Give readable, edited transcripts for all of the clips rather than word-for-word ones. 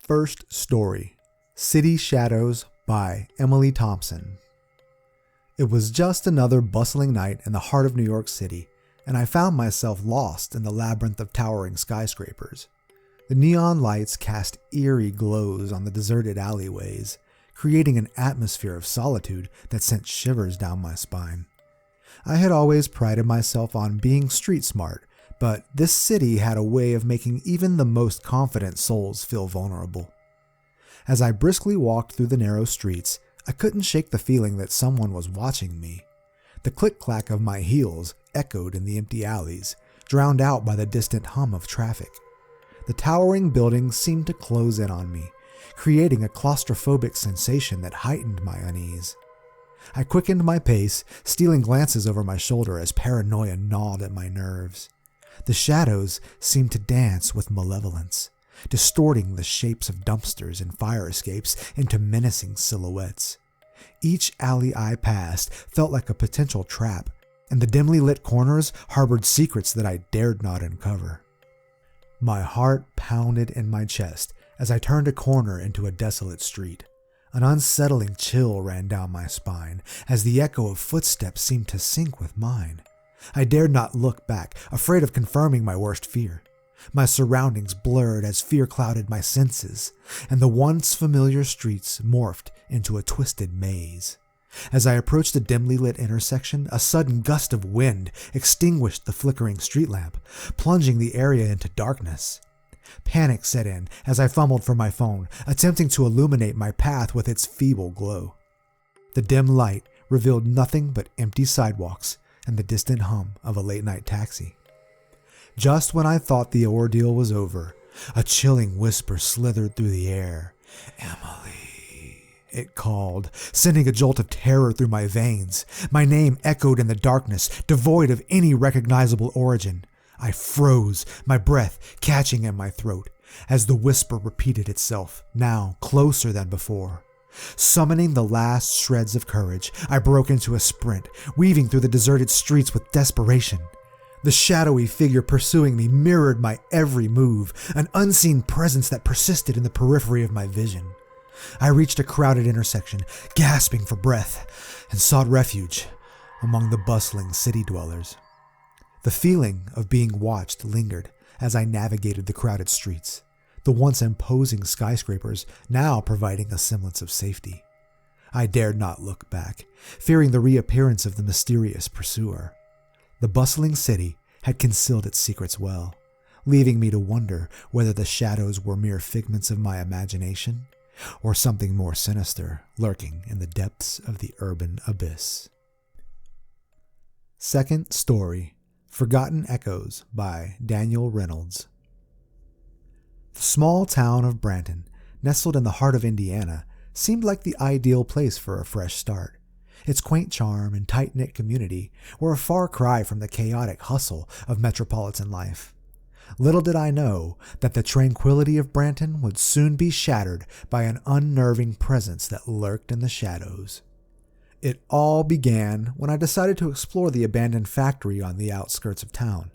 First story, City Shadows by Emily Thompson. It was just another bustling night in the heart of New York City, and I found myself lost in the labyrinth of towering skyscrapers. The neon lights cast eerie glows on the deserted alleyways, creating an atmosphere of solitude that sent shivers down my spine. I had always prided myself on being street smart, but this city had a way of making even the most confident souls feel vulnerable. As I briskly walked through the narrow streets, I couldn't shake the feeling that someone was watching me. The click-clack of my heels echoed in the empty alleys, drowned out by the distant hum of traffic. The towering buildings seemed to close in on me, creating a claustrophobic sensation that heightened my unease. I quickened my pace, stealing glances over my shoulder as paranoia gnawed at my nerves. The shadows seemed to dance with malevolence, distorting the shapes of dumpsters and fire escapes into menacing silhouettes. Each alley I passed felt like a potential trap, and the dimly lit corners harbored secrets that I dared not uncover. My heart pounded in my chest as I turned a corner into a desolate street. An unsettling chill ran down my spine as the echo of footsteps seemed to sync with mine. I dared not look back, afraid of confirming my worst fear. My surroundings blurred as fear clouded my senses, and the once familiar streets morphed into a twisted maze. As I approached the dimly lit intersection, a sudden gust of wind extinguished the flickering street lamp, plunging the area into darkness. Panic set in as I fumbled for my phone, attempting to illuminate my path with its feeble glow. The dim light revealed nothing but empty sidewalks and the distant hum of a late-night taxi. Just when I thought the ordeal was over, a chilling whisper slithered through the air. "Emily," it called, sending a jolt of terror through my veins. My name echoed in the darkness, devoid of any recognizable origin. I froze, my breath catching in my throat, as the whisper repeated itself, now closer than before. Summoning the last shreds of courage, I broke into a sprint, weaving through the deserted streets with desperation. The shadowy figure pursuing me mirrored my every move, an unseen presence that persisted in the periphery of my vision. I reached a crowded intersection, gasping for breath, and sought refuge among the bustling city dwellers. The feeling of being watched lingered as I navigated the crowded streets, the once imposing skyscrapers now providing a semblance of safety. I dared not look back, fearing the reappearance of the mysterious pursuer. The bustling city had concealed its secrets well, leaving me to wonder whether the shadows were mere figments of my imagination or something more sinister lurking in the depths of the urban abyss. Second story, Forgotten Echoes by Daniel Reynolds. The small town of Branton, nestled in the heart of Indiana, seemed like the ideal place for a fresh start. Its quaint charm and tight-knit community were a far cry from the chaotic hustle of metropolitan life. Little did I know that the tranquility of Branton would soon be shattered by an unnerving presence that lurked in the shadows. It all began when I decided to explore the abandoned factory on the outskirts of town.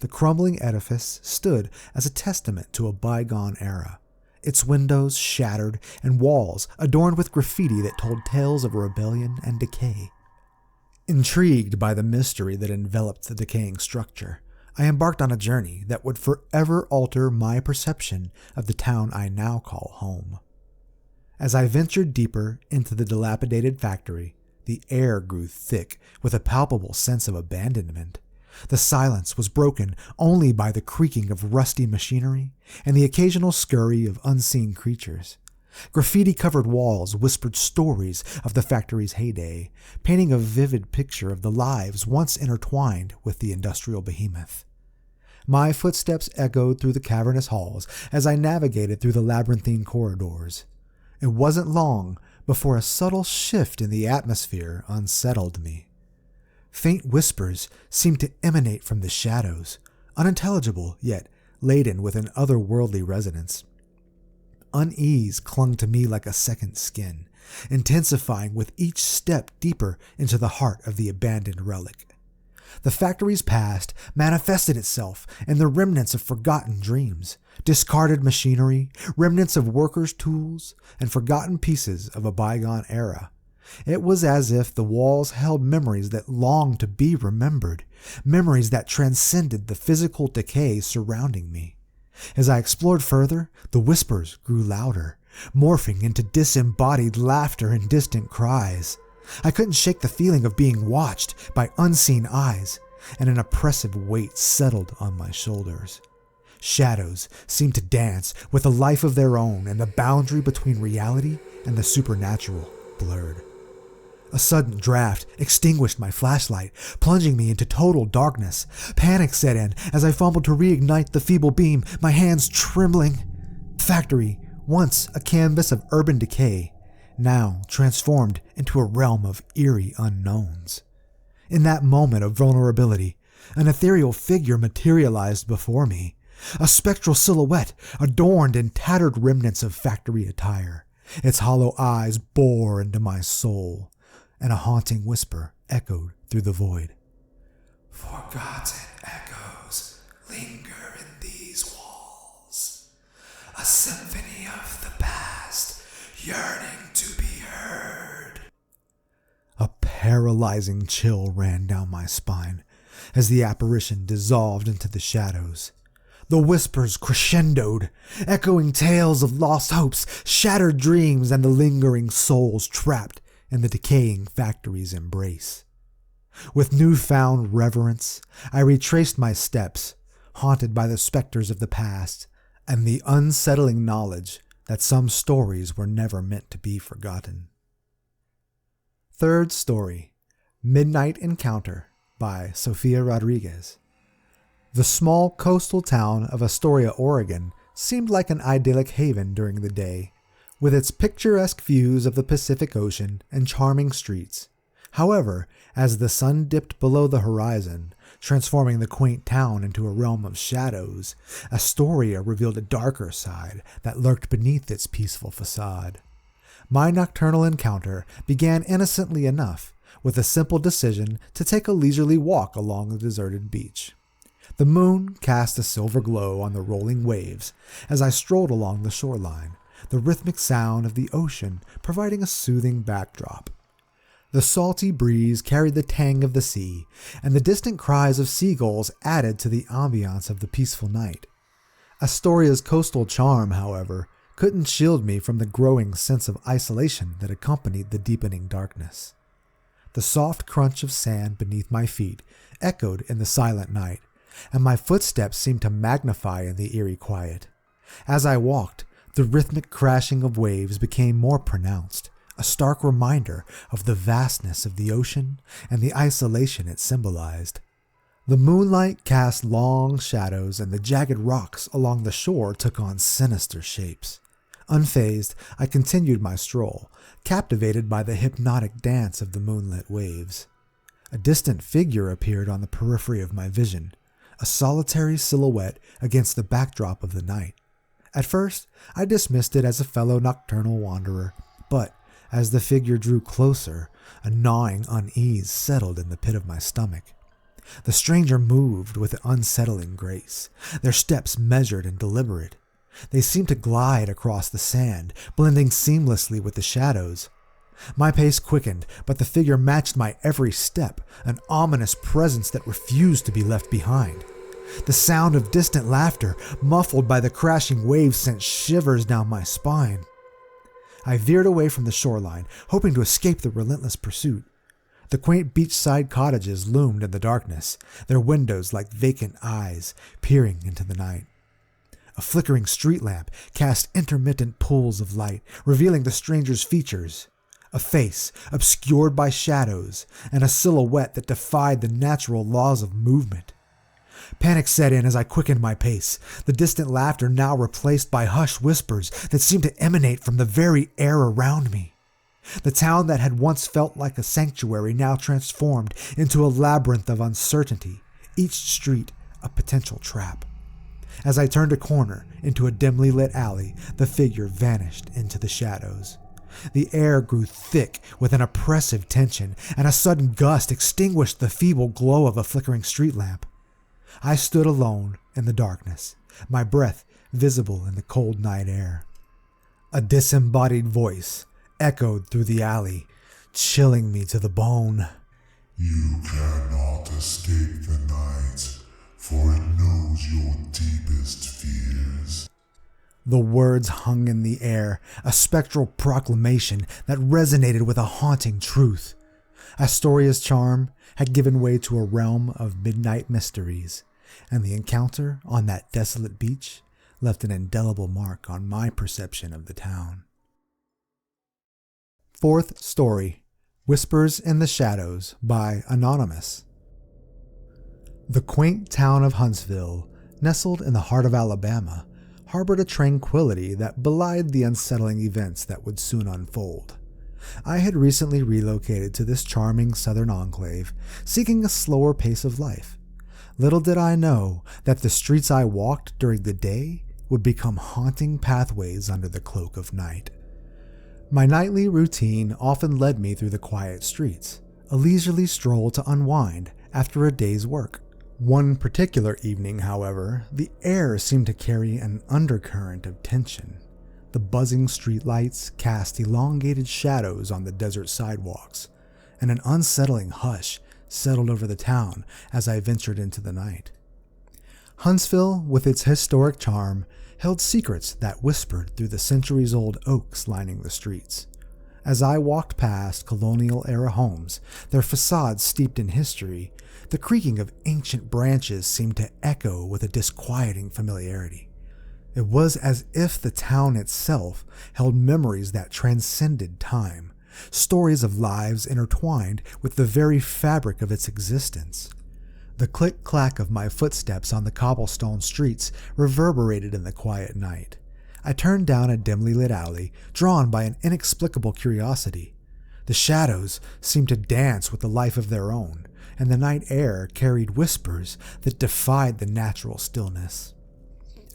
The crumbling edifice stood as a testament to a bygone era, its windows shattered and walls adorned with graffiti that told tales of rebellion and decay. Intrigued by the mystery that enveloped the decaying structure, I embarked on a journey that would forever alter my perception of the town I now call home. As I ventured deeper into the dilapidated factory, the air grew thick with a palpable sense of abandonment. The silence was broken only by the creaking of rusty machinery and the occasional scurry of unseen creatures. Graffiti-covered walls whispered stories of the factory's heyday, painting a vivid picture of the lives once intertwined with the industrial behemoth. My footsteps echoed through the cavernous halls as I navigated through the labyrinthine corridors. It wasn't long before a subtle shift in the atmosphere unsettled me. Faint whispers seemed to emanate from the shadows, unintelligible yet laden with an otherworldly resonance. Unease clung to me like a second skin, intensifying with each step deeper into the heart of the abandoned relic. The factory's past manifested itself in the remnants of forgotten dreams, discarded machinery, remnants of workers' tools, and forgotten pieces of a bygone era. It was as if the walls held memories that longed to be remembered, memories that transcended the physical decay surrounding me. As I explored further, the whispers grew louder, morphing into disembodied laughter and distant cries. I couldn't shake the feeling of being watched by unseen eyes, and an oppressive weight settled on my shoulders. Shadows seemed to dance with a life of their own, and the boundary between reality and the supernatural blurred. A sudden draft extinguished my flashlight, plunging me into total darkness. Panic set in as I fumbled to reignite the feeble beam, my hands trembling. The factory, once a canvas of urban decay, now transformed into a realm of eerie unknowns. In that moment of vulnerability, an ethereal figure materialized before me, a spectral silhouette adorned in tattered remnants of factory attire. Its hollow eyes bore into my soul, and a haunting whisper echoed through the void. Forgotten echoes linger in these walls, a symphony of the past, yearning to be heard. A paralyzing chill ran down my spine as the apparition dissolved into the shadows. The whispers crescendoed, echoing tales of lost hopes, shattered dreams, and the lingering souls trapped in the decaying factory's embrace. With newfound reverence, I retraced my steps, haunted by the specters of the past and the unsettling knowledge that some stories were never meant to be forgotten. Third story, Midnight Encounter by Sophia Rodriguez. The small coastal town of Astoria, Oregon, seemed like an idyllic haven during the day, with its picturesque views of the Pacific Ocean and charming streets. However, as the sun dipped below the horizon, transforming the quaint town into a realm of shadows, Astoria revealed a darker side that lurked beneath its peaceful facade. My nocturnal encounter began innocently enough, with a simple decision to take a leisurely walk along the deserted beach. The moon cast a silver glow on the rolling waves as I strolled along the shoreline, the rhythmic sound of the ocean providing a soothing backdrop. The salty breeze carried the tang of the sea, and the distant cries of seagulls added to the ambiance of the peaceful night. Astoria's coastal charm, however, couldn't shield me from the growing sense of isolation that accompanied the deepening darkness. The soft crunch of sand beneath my feet echoed in the silent night, and my footsteps seemed to magnify in the eerie quiet. As I walked, the rhythmic crashing of waves became more pronounced, a stark reminder of the vastness of the ocean and the isolation it symbolized. The moonlight cast long shadows, and the jagged rocks along the shore took on sinister shapes. Unfazed, I continued my stroll, captivated by the hypnotic dance of the moonlit waves. A distant figure appeared on the periphery of my vision, a solitary silhouette against the backdrop of the night. At first, I dismissed it as a fellow nocturnal wanderer, but as the figure drew closer, a gnawing unease settled in the pit of my stomach. The stranger moved with unsettling grace, their steps measured and deliberate. They seemed to glide across the sand, blending seamlessly with the shadows. My pace quickened, but the figure matched my every step, an ominous presence that refused to be left behind. The sound of distant laughter, muffled by the crashing waves, sent shivers down my spine. I veered away from the shoreline, hoping to escape the relentless pursuit. The quaint beachside cottages loomed in the darkness, their windows like vacant eyes peering into the night. A flickering street lamp cast intermittent pools of light, revealing the stranger's features. A face obscured by shadows, and a silhouette that defied the natural laws of movement. Panic set in as I quickened my pace, the distant laughter now replaced by hushed whispers that seemed to emanate from the very air around me. The town that had once felt like a sanctuary now transformed into a labyrinth of uncertainty, each street a potential trap. As I turned a corner into a dimly lit alley, the figure vanished into the shadows. The air grew thick with an oppressive tension, and a sudden gust extinguished the feeble glow of a flickering street lamp. I stood alone in the darkness, my breath visible in the cold night air. A disembodied voice echoed through the alley, chilling me to the bone. You cannot escape the night, for it knows your deepest fears. The words hung in the air, a spectral proclamation that resonated with a haunting truth. Astoria's charm had given way to a realm of midnight mysteries, and the encounter on that desolate beach left an indelible mark on my perception of the town. Fourth story, Whispers in the Shadows by Anonymous. The quaint town of Huntsville, nestled in the heart of Alabama, harbored a tranquility that belied the unsettling events that would soon unfold. I had recently relocated to this charming southern enclave, seeking a slower pace of life. Little did I know that the streets I walked during the day would become haunting pathways under the cloak of night. My nightly routine often led me through the quiet streets, a leisurely stroll to unwind after a day's work. One particular evening, however, the air seemed to carry an undercurrent of tension. The buzzing streetlights cast elongated shadows on the desert sidewalks, and an unsettling hush settled over the town as I ventured into the night. Huntsville, with its historic charm, held secrets that whispered through the centuries-old oaks lining the streets. As I walked past colonial-era homes, their facades steeped in history, the creaking of ancient branches seemed to echo with a disquieting familiarity. It was as if the town itself held memories that transcended time, stories of lives intertwined with the very fabric of its existence. The click-clack of my footsteps on the cobblestone streets reverberated in the quiet night. I turned down a dimly lit alley, drawn by an inexplicable curiosity. The shadows seemed to dance with a life of their own, and the night air carried whispers that defied the natural stillness.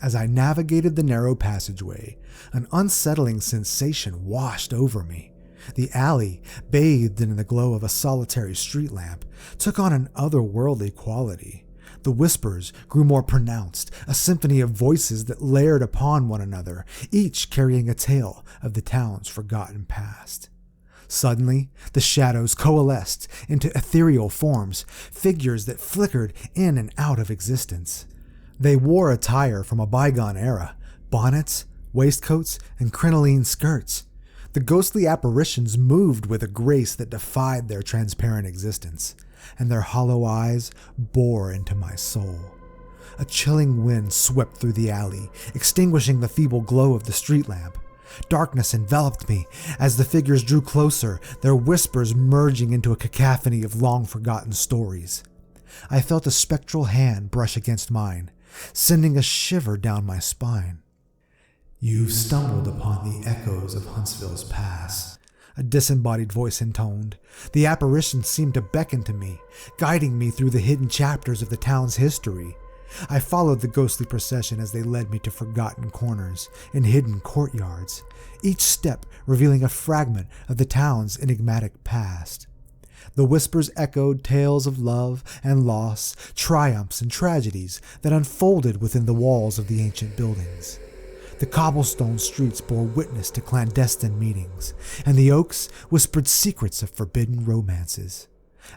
As I navigated the narrow passageway, an unsettling sensation washed over me. The alley, bathed in the glow of a solitary street lamp, took on an otherworldly quality. The whispers grew more pronounced, a symphony of voices that layered upon one another, each carrying a tale of the town's forgotten past. Suddenly, the shadows coalesced into ethereal forms, figures that flickered in and out of existence. They wore attire from a bygone era, bonnets, waistcoats, and crinoline skirts. The ghostly apparitions moved with a grace that defied their transparent existence, and their hollow eyes bore into my soul. A chilling wind swept through the alley, extinguishing the feeble glow of the street lamp. Darkness enveloped me as the figures drew closer, their whispers merging into a cacophony of long-forgotten stories. I felt a spectral hand brush against mine, sending a shiver down my spine. "You've stumbled upon the echoes of Huntsville's past," a disembodied voice intoned. The apparition seemed to beckon to me, guiding me through the hidden chapters of the town's history. I followed the ghostly procession as they led me to forgotten corners and hidden courtyards, each step revealing a fragment of the town's enigmatic past. The whispers echoed tales of love and loss, triumphs and tragedies that unfolded within the walls of the ancient buildings. The cobblestone streets bore witness to clandestine meetings, and the oaks whispered secrets of forbidden romances.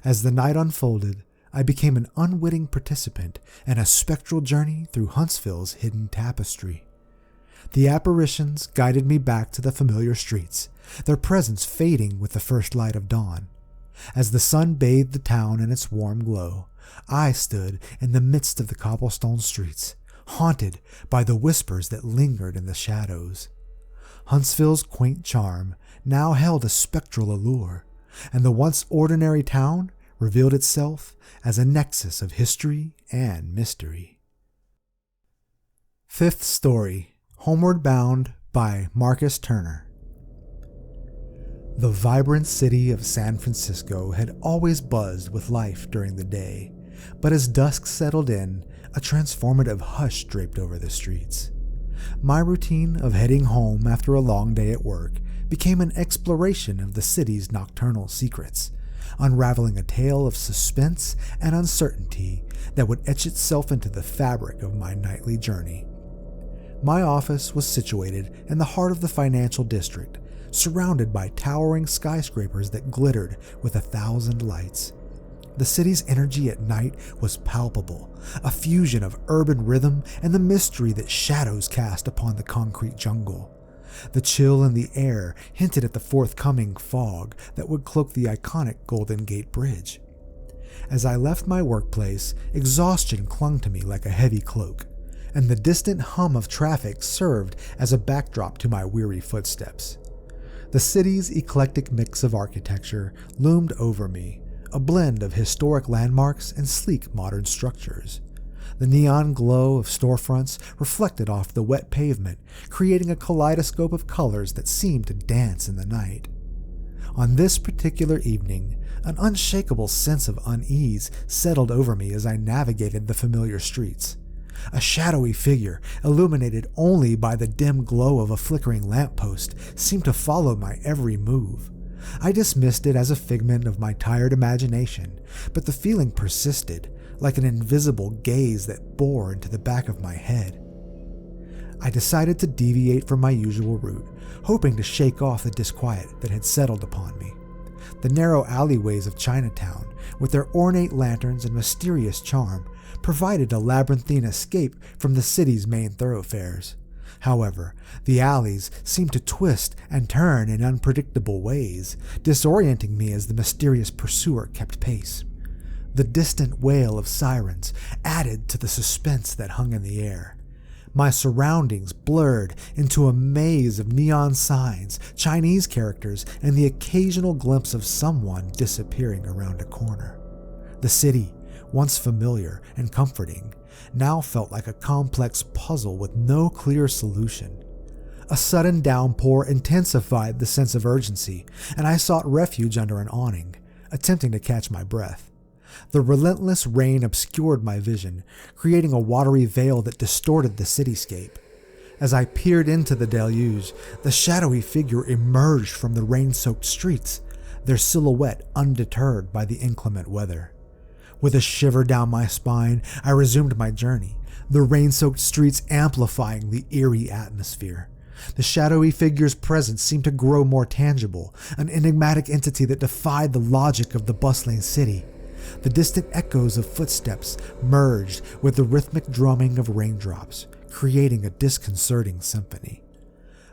As the night unfolded, I became an unwitting participant in a spectral journey through Huntsville's hidden tapestry. The apparitions guided me back to the familiar streets, their presence fading with the first light of dawn. As the sun bathed the town in its warm glow, I stood in the midst of the cobblestone streets, haunted by the whispers that lingered in the shadows. Huntsville's quaint charm now held a spectral allure, and the once ordinary town revealed itself as a nexus of history and mystery. Fifth story, Homeward Bound by Marcus Turner. The vibrant city of San Francisco had always buzzed with life during the day, but as dusk settled in, a transformative hush draped over the streets. My routine of heading home after a long day at work became an exploration of the city's nocturnal secrets, unraveling a tale of suspense and uncertainty that would etch itself into the fabric of my nightly journey. My office was situated in the heart of the financial district, surrounded by towering skyscrapers that glittered with 1,000 lights. The city's energy at night was palpable, a fusion of urban rhythm and the mystery that shadows cast upon the concrete jungle. The chill in the air hinted at the forthcoming fog that would cloak the iconic Golden Gate Bridge. As I left my workplace, exhaustion clung to me like a heavy cloak, and the distant hum of traffic served as a backdrop to my weary footsteps. The city's eclectic mix of architecture loomed over me, a blend of historic landmarks and sleek modern structures. The neon glow of storefronts reflected off the wet pavement, creating a kaleidoscope of colors that seemed to dance in the night. On this particular evening, an unshakable sense of unease settled over me as I navigated the familiar streets. A shadowy figure, illuminated only by the dim glow of a flickering lamppost, seemed to follow my every move. I dismissed it as a figment of my tired imagination, but the feeling persisted, like an invisible gaze that bore into the back of my head. I decided to deviate from my usual route, hoping to shake off the disquiet that had settled upon me. The narrow alleyways of Chinatown, with their ornate lanterns and mysterious charm, provided a labyrinthine escape from the city's main thoroughfares. However, the alleys seemed to twist and turn in unpredictable ways, disorienting me as the mysterious pursuer kept pace. The distant wail of sirens added to the suspense that hung in the air. My surroundings blurred into a maze of neon signs, Chinese characters, and the occasional glimpse of someone disappearing around a corner. The city, once familiar and comforting, now felt like a complex puzzle with no clear solution. A sudden downpour intensified the sense of urgency, and I sought refuge under an awning, attempting to catch my breath. The relentless rain obscured my vision, creating a watery veil that distorted the cityscape. As I peered into the deluge, the shadowy figure emerged from the rain-soaked streets, their silhouette undeterred by the inclement weather. With a shiver down my spine, I resumed my journey, the rain-soaked streets amplifying the eerie atmosphere. The shadowy figure's presence seemed to grow more tangible, an enigmatic entity that defied the logic of the bustling city. The distant echoes of footsteps merged with the rhythmic drumming of raindrops, creating a disconcerting symphony.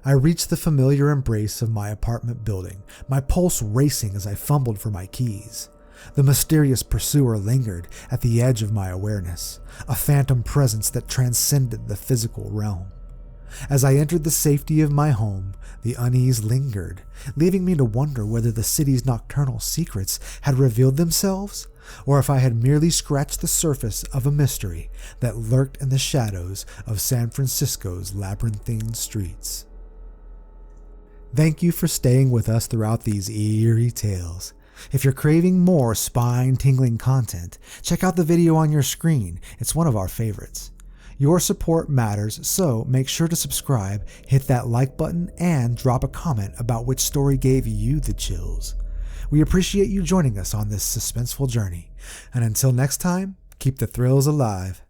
I reached the familiar embrace of my apartment building, my pulse racing as I fumbled for my keys. The mysterious pursuer lingered at the edge of my awareness, a phantom presence that transcended the physical realm. As I entered the safety of my home, the unease lingered, leaving me to wonder whether the city's nocturnal secrets had revealed themselves, or if I had merely scratched the surface of a mystery that lurked in the shadows of San Francisco's labyrinthine streets. Thank you for staying with us throughout these eerie tales. If you're craving more spine-tingling content, check out the video on your screen. It's one of our favorites. Your support matters, so make sure to subscribe, hit that like button, and drop a comment about which story gave you the chills. We appreciate you joining us on this suspenseful journey. And until next time, keep the thrills alive.